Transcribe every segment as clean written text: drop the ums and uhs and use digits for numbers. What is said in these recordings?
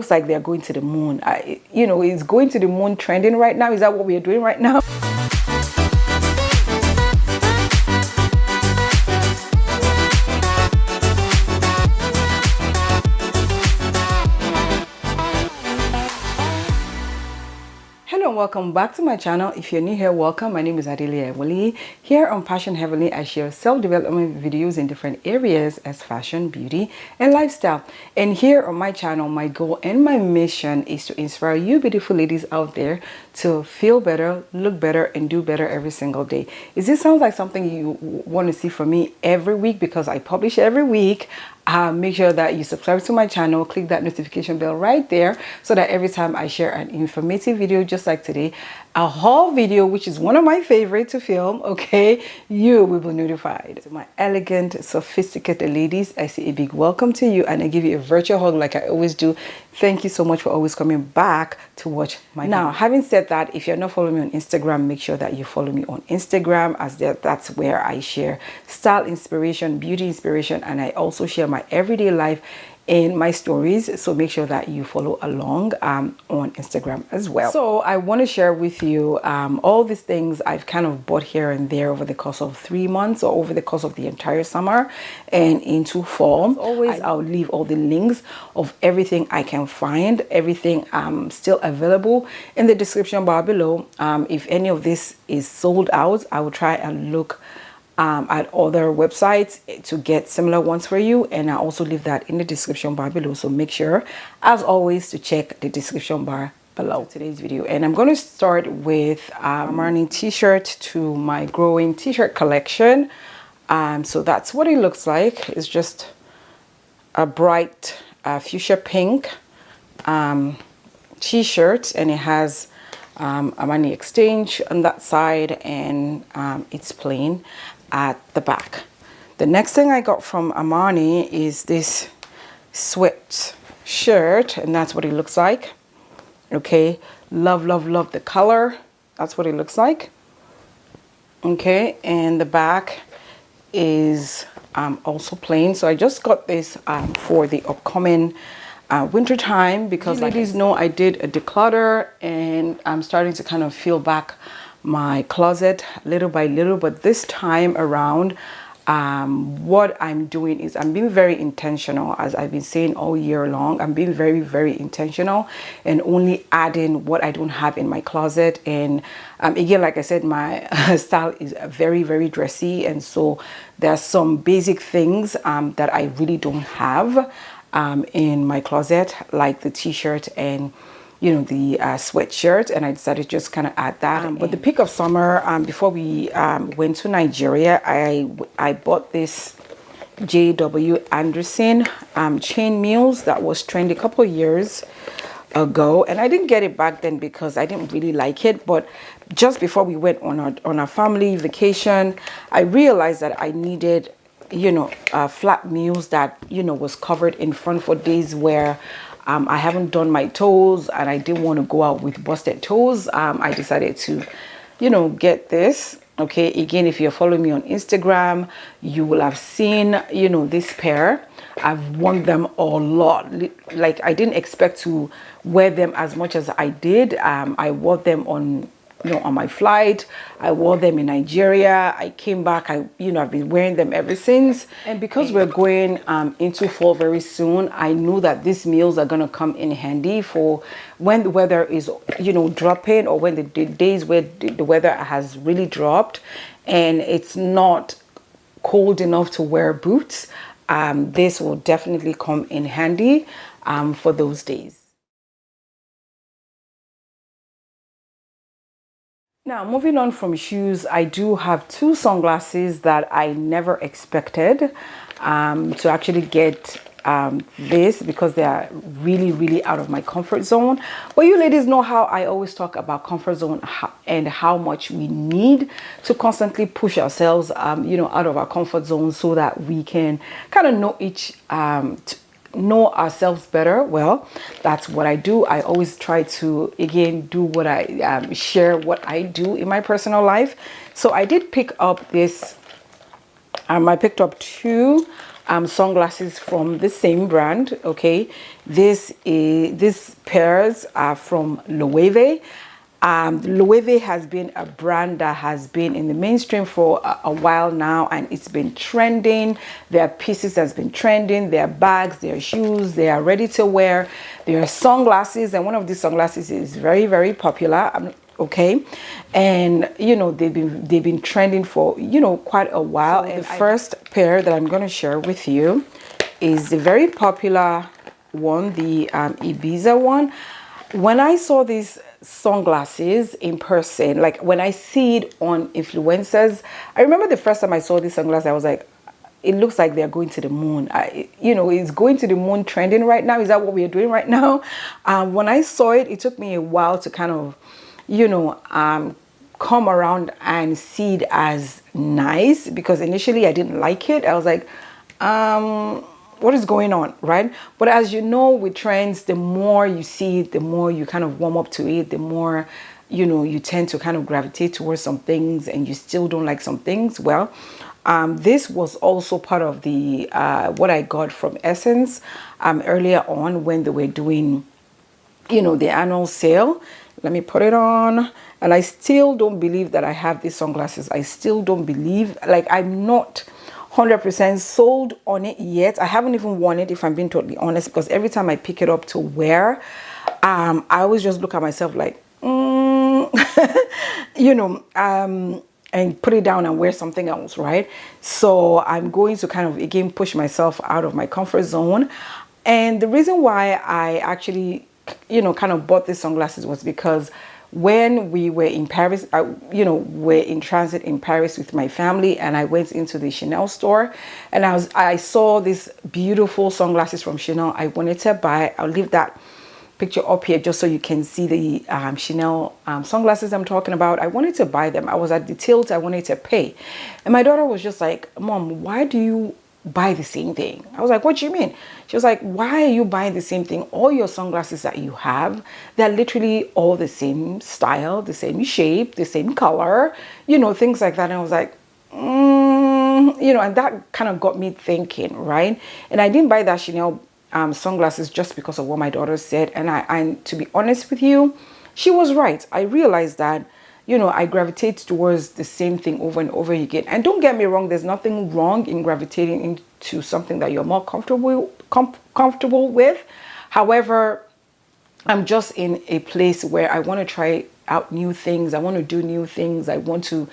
Looks like they're going to the moon. Is going to the moon trending right now? Is that what we are doing right now? Hello and welcome back to my channel. If you're new here, welcome. My name is Loewe. Here on Passion Heavenly, I share self-development videos in different areas as fashion, beauty, and lifestyle. And here on my channel, my goal and my mission is to inspire you beautiful ladies out there to feel better, look better, and do better every single day. Is this sounds like something you want to see from me every week? Because I publish every week. Make sure that you subscribe to my channel, click that notification bell right there so that every time I share an informative video just like today, a haul video, which is one of my favorite to film, okay, you will be notified. To my elegant, sophisticated ladies, I say a big welcome to you and I give you a virtual hug like I always do. Thank you so much for always coming back to watch my video. Now, having said that, if you're not following me on Instagram, make sure that you follow me on Instagram, as that's where I share style inspiration, beauty inspiration, and I also share my everyday life in my stories. So make sure that you follow along on Instagram as well. So I want to share with you all these things I've kind of bought here and there over the course of 3 months or over the course of the entire summer and into fall. As always, I'll leave all the links of everything I can find, everything still available in the description bar below. If any of this is sold out, I will try and look at other websites to get similar ones for you, and I also leave that in the description bar below. So make sure, as always, to check the description bar below today's video. And I'm going to start with Armani t-shirt to my growing t-shirt collection. So that's what it looks like. It's just a bright fuchsia pink t-shirt, and it has Armani exchange on that side, and it's plain at the back. The next thing I got from Armani is this sweat shirt, and that's what it looks like. Okay, love the color. That's what it looks like. Okay, and the back is also plain. So I just got this for the upcoming winter time, because ladies know I did a declutter and I'm starting to kind of fill back my closet little by little. But this time around, what I'm doing is I'm being very intentional, as I've been saying all year long. I'm being very intentional and only adding what I don't have in my closet. And again, like I said, my style is very dressy, and so there's some basic things that I really don't have in my closet, like the t-shirt and the sweatshirt, and I decided to just kind of add that. But the peak of summer, before we went to Nigeria, I bought this J.W. Anderson chain mules that was trendy a couple of years ago, and I didn't get it back then because I didn't really like it. But just before we went on our family vacation, I realized that I needed flat mules that was covered in front for days where I haven't done my toes and I didn't want to go out with busted toes. I decided to get this. Okay, again, if you're following me on Instagram, you will have seen this pair. I've worn them a lot. Like, I didn't expect to wear them as much as I did. I wore them on my flight. I wore them in Nigeria. I came back. I've been wearing them ever since. And because we're going into fall very soon, I know that these meals are gonna come in handy for when the weather is dropping, or when the days where the weather has really dropped and it's not cold enough to wear boots. This will definitely come in handy for those days. Now, moving on from shoes, I do have 2 sunglasses that I never expected to actually get this, because they are really out of my comfort zone. But you ladies know how I always talk about comfort zone and how much we need to constantly push ourselves out of our comfort zone so that we can kind of know ourselves better. Well, that's what I do. I always try to, again, do what I share what I do in my personal life. So I did pick up this I picked up 2 sunglasses from the same brand. Okay, these pairs are from Loewe. Loewe has been a brand that has been in the mainstream for a while now, and it's been trending. Their pieces has been trending, their bags, their shoes, they are ready to wear, their sunglasses, and one of these sunglasses is very, very popular. Okay, and you know, they've been trending for, you know, quite a while. So and the first pair that I'm going to share with you is the very popular one, the Ibiza one. When I saw these sunglasses in person, like when I see it on influencers, I remember the first time I saw these sunglasses, I was like, it looks like they're going to the moon. You know, it's going to the moon trending right now. Is that what we are doing right now? When I saw it, it took me a while to kind of, you know, come around and see it as nice, because initially I didn't like it. I was like, what is going on, right? But as you know, with trends, the more you see it, the more you kind of warm up to it, the more, you know, you tend to kind of gravitate towards some things, and you still don't like some things. Well, this was also part of the what I got from Essence earlier on when they were doing, you know, the annual sale. Let me put it on. And I still don't believe that I have these sunglasses. I still don't believe, like, I'm not 100% sold on it yet. I haven't even worn it, if I'm being totally honest, because every time I pick it up to wear, I always just look at myself like, you know, and put it down and wear something else, right? So I'm going to kind of, again, push myself out of my comfort zone. And the reason why I actually, you know, kind of bought these sunglasses was because when we were in Paris, you know, we're in transit in Paris with my family, and I went into the Chanel store, and I saw these beautiful sunglasses from Chanel. I wanted to buy. I'll leave that picture up here just so you can see the Chanel sunglasses I'm talking about. I wanted to buy them. I was at the tilt. I wanted to pay, and my daughter was just like, "Mom, why do you buy the same thing?" I was like, "What do you mean?" She was like, "Why are you buying the same thing? All your sunglasses that you have, they're literally all the same style, the same shape, the same color, you know, things like that." And I was like, you know, and that kind of got me thinking, right? And I didn't buy that Chanel sunglasses just because of what my daughter said. And to be honest with you, she was right. I realized that, you know, I gravitate towards the same thing over and over again. And don't get me wrong, there's nothing wrong in gravitating into something that you're more comfortable with. However, I'm just in a place where I want to try out new things. I want to do new things. I want to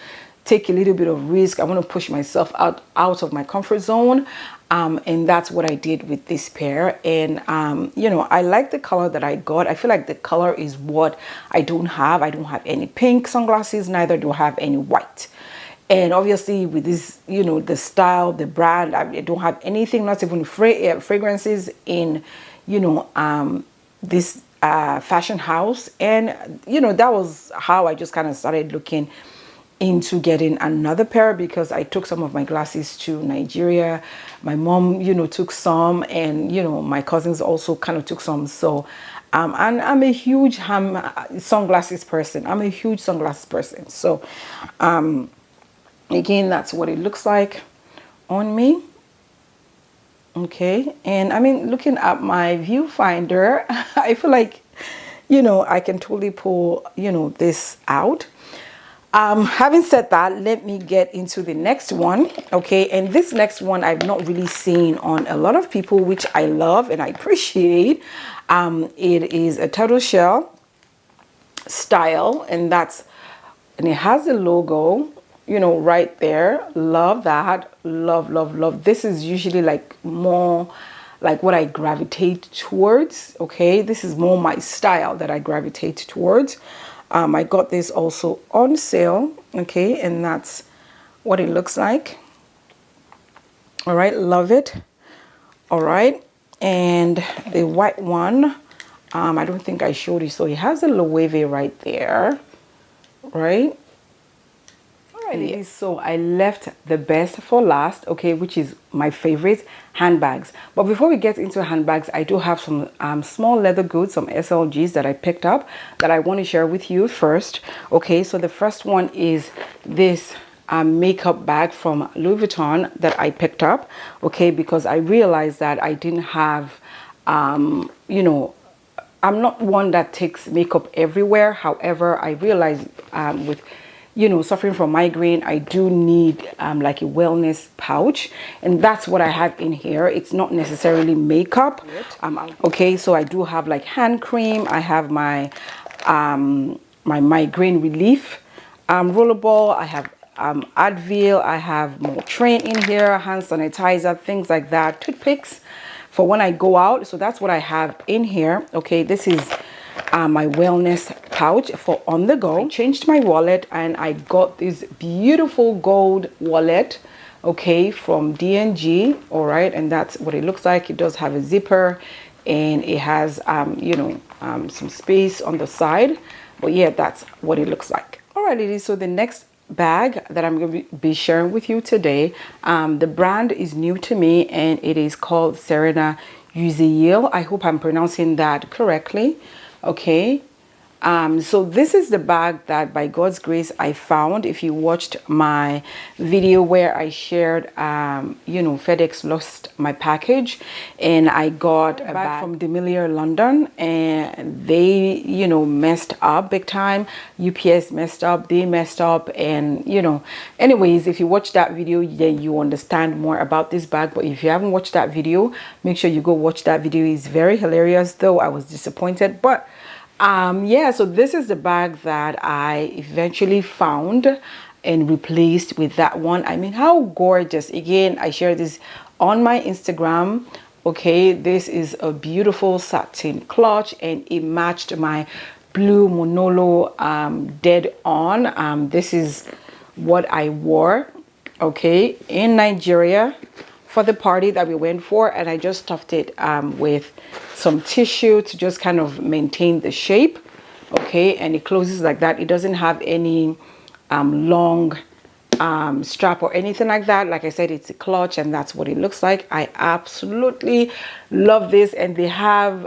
take a little bit of risk. I want to push myself out of my comfort zone. And that's what I did with this pair. And, you know, I like the color that I got. I feel like the color is what I don't have. I don't have any pink sunglasses, neither do I have any white. And obviously with this, you know, the style, the brand, I don't have anything, not even fragrances in, you know, this fashion house. And, you know, that was how I just kind of started looking into getting another pair, because I took some of my glasses to Nigeria. My mom, you know, took some, and, you know, my cousins also kind of took some. So and I'm a huge sunglasses person. I'm a huge sunglasses person. So again, that's what it looks like on me. Okay, and I mean, looking at my viewfinder, I feel like, you know, I can totally pull, you know, this out. Having said that, let me get into the next one. Okay, and this next one I've not really seen on a lot of people, which I love and I appreciate. It is a Tortoiseshell style, and it has a logo, you know, right there. Love that. Love, love, love. This is usually like more like what I gravitate towards. Okay, this is more my style that I gravitate towards. I got this also on sale. Okay, and that's what it looks like. All right, love it. All right, and the white one, I don't think I showed you. So it has a Loewe right there, right? Alrighty, so I left the best for last, okay, which is my favorite, handbags. But before we get into handbags, I do have some small leather goods, some SLGs that I picked up that I want to share with you first. Okay, so the first one is this makeup bag from Louis Vuitton that I picked up, okay, because I realized that I didn't have, you know, I'm not one that takes makeup everywhere. However, I realized with, you know, suffering from migraine, I do need like a wellness pouch, and that's what I have in here. It's not necessarily makeup. Okay, so I do have like hand cream. I have my my migraine relief rollerball. I have Advil. I have Motrin in here, hand sanitizer, things like that, toothpicks for when I go out. So that's what I have in here. Okay, this is my wellness pouch for on the go. I changed my wallet and I got this beautiful gold wallet, okay, from D&G. All right, and that's what it looks like. It does have a zipper and it has you know, some space on the side, but yeah, that's what it looks like. All right, ladies, so the next bag that I'm going to be sharing with you today, the brand is new to me and it is called Serena Uziel. I hope I'm pronouncing that correctly. Okay, so this is the bag that by God's grace I found. If you watched my video where I shared you know, FedEx lost my package and I got a bag from Demilier London, and they, you know, messed up big time. UPS messed up, they messed up, and you know, anyways, if you watch that video then you understand more about this bag. But if you haven't watched that video, make sure you go watch that video. It's very hilarious, though I was disappointed. But yeah, so this is the bag that I eventually found and replaced with that one. I mean, how gorgeous. Again, I shared this on my Instagram. Okay, this is a beautiful satin clutch and it matched my blue Monolo dead on. This is what I wore, okay, in Nigeria for the party that we went for, and I just stuffed it with some tissue to just kind of maintain the shape. Okay, and it closes like that. It doesn't have any long strap or anything like that. Like I said, it's a clutch and that's what it looks like. I absolutely love this. And they have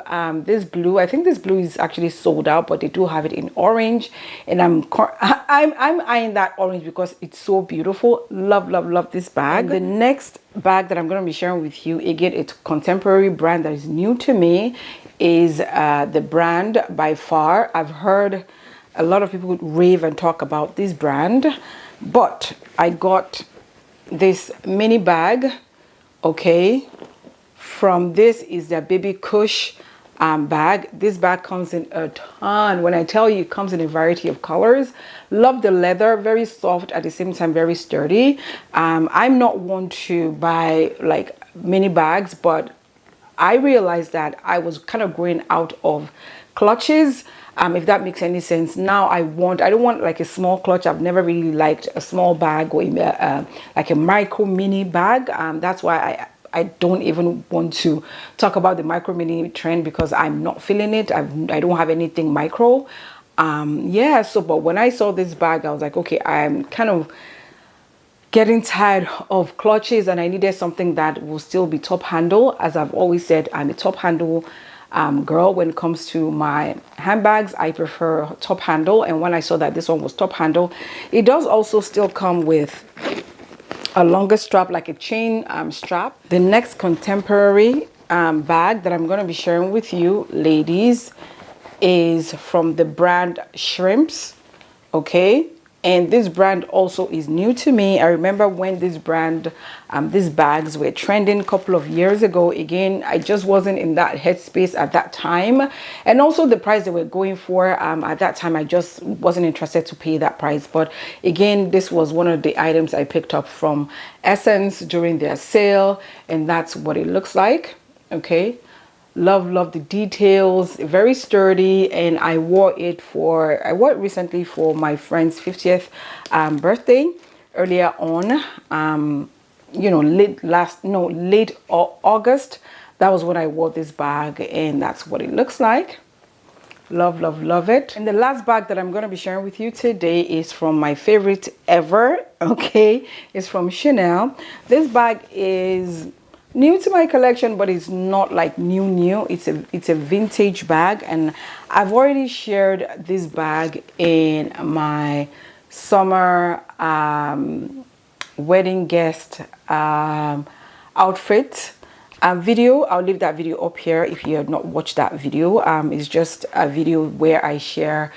this blue. I think this blue is actually sold out, but they do have it in orange, and I'm eyeing that orange because it's so beautiful. Love, love, love this bag. And the next bag that I'm going to be sharing with you, again, it's a contemporary brand that is new to me, is the brand By Far. I've heard a lot of people rave and talk about this brand, but I got this mini bag, okay, from this is their Baby Kush bag. This bag comes in a ton. When I tell you, it comes in a variety of colors. Love the leather, very soft, at the same time very sturdy. I'm not one to buy like mini bags, but I realized that I was kind of growing out of clutches, if that makes any sense. Now I don't want like a small clutch. I've never really liked a small bag or like a micro mini bag. That's why I don't even want to talk about the micro mini trend, because I'm not feeling it. I don't have anything micro. Yeah, so but when I saw this bag, I was like, okay, I'm kind of getting tired of clutches and I needed something that will still be top handle. As I've always said, I'm a top handle girl when it comes to my handbags. I prefer top handle, and when I saw that this one was top handle, it does also still come with a longer strap, like a chain strap. The next contemporary bag that I'm going to be sharing with you, ladies, is from the brand Shrimps, okay, and this brand also is new to me. I remember when this brand these bags were trending a couple of years ago. Again, I just wasn't in that headspace at that time, and also the price they were going for at that time, I just wasn't interested to pay that price. But again, this was one of the items I picked up from Essence during their sale, and that's what it looks like. Okay, love the details, very sturdy, and I wore it recently for my friend's 50th birthday earlier on, you know, late August. That was when I wore this bag, and that's what it looks like. Love it. And the last bag that I'm going to be sharing with you today is from my favorite ever, okay, it's from Chanel. This bag is new to my collection, but it's not like new. It's a vintage bag, and I've already shared this bag in my summer wedding guest outfit video. I'll leave that video up here if you have not watched that video. It's just a video where I share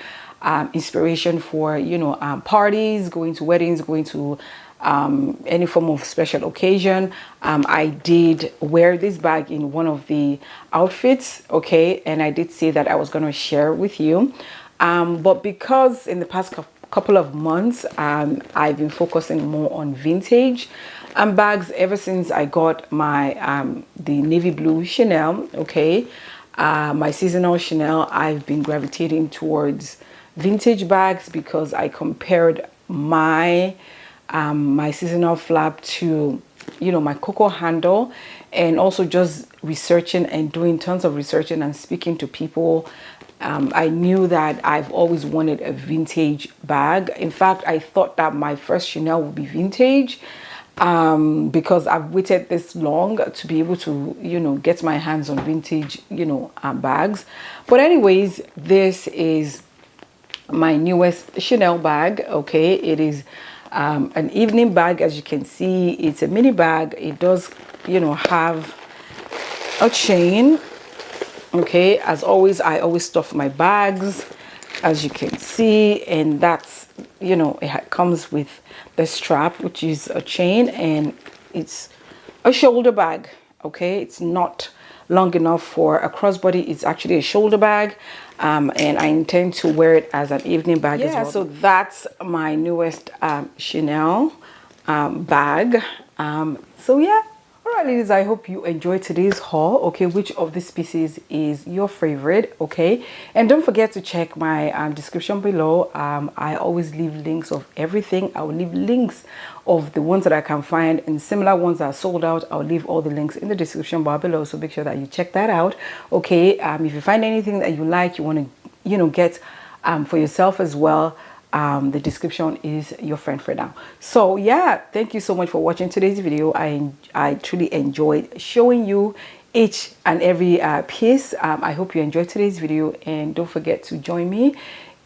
inspiration for, you know, parties, going to weddings, going to any form of special occasion. I did wear this bag in one of the outfits, okay, and I did say that I was going to share with you, but because in the past couple of months I've been focusing more on vintage bags ever since I got my the navy blue Chanel, okay, my seasonal Chanel. I've been gravitating towards vintage bags because I compared my my seasonal flap to, you know, my Coco handle, and also just researching and doing tons of researching and speaking to people. I knew that I've always wanted a vintage bag. In fact, I thought that my first Chanel would be vintage because I've waited this long to be able to, you know, get my hands on vintage, you know, bags. But anyways, this is my newest Chanel bag, okay. It is an evening bag. As you can see, it's a mini bag. It does, you know, have a chain, okay. As always, I always stuff my bags, as you can see, and that's, you know, it comes with the strap, which is a chain, and it's a shoulder bag, okay. It's not long enough for a crossbody. It's actually a shoulder bag, and I intend to wear it as an evening bag as well. So that's my newest Chanel bag. So yeah. All right, ladies, I hope you enjoyed today's haul, okay. Which of these pieces is your favorite, okay? And don't forget to check my description below. I always leave links of everything. I will leave links of the ones that I can find, and similar ones that are sold out. I'll leave all the links in the description bar below, so make sure that you check that out, okay. If you find anything that you like, you want to, you know, get for yourself as well, the description is your friend for now. So yeah, thank you so much for watching today's video. I truly enjoyed showing you each and every piece. I hope you enjoyed today's video, and don't forget to join me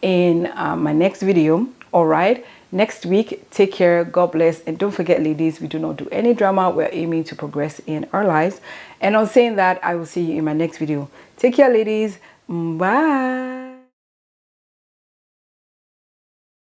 in my next video. All right, next week. Take care, God bless, and don't forget, ladies, we do not do any drama. We're aiming to progress in our lives. And on saying that, I will see you in my next video. Take care, ladies. Bye.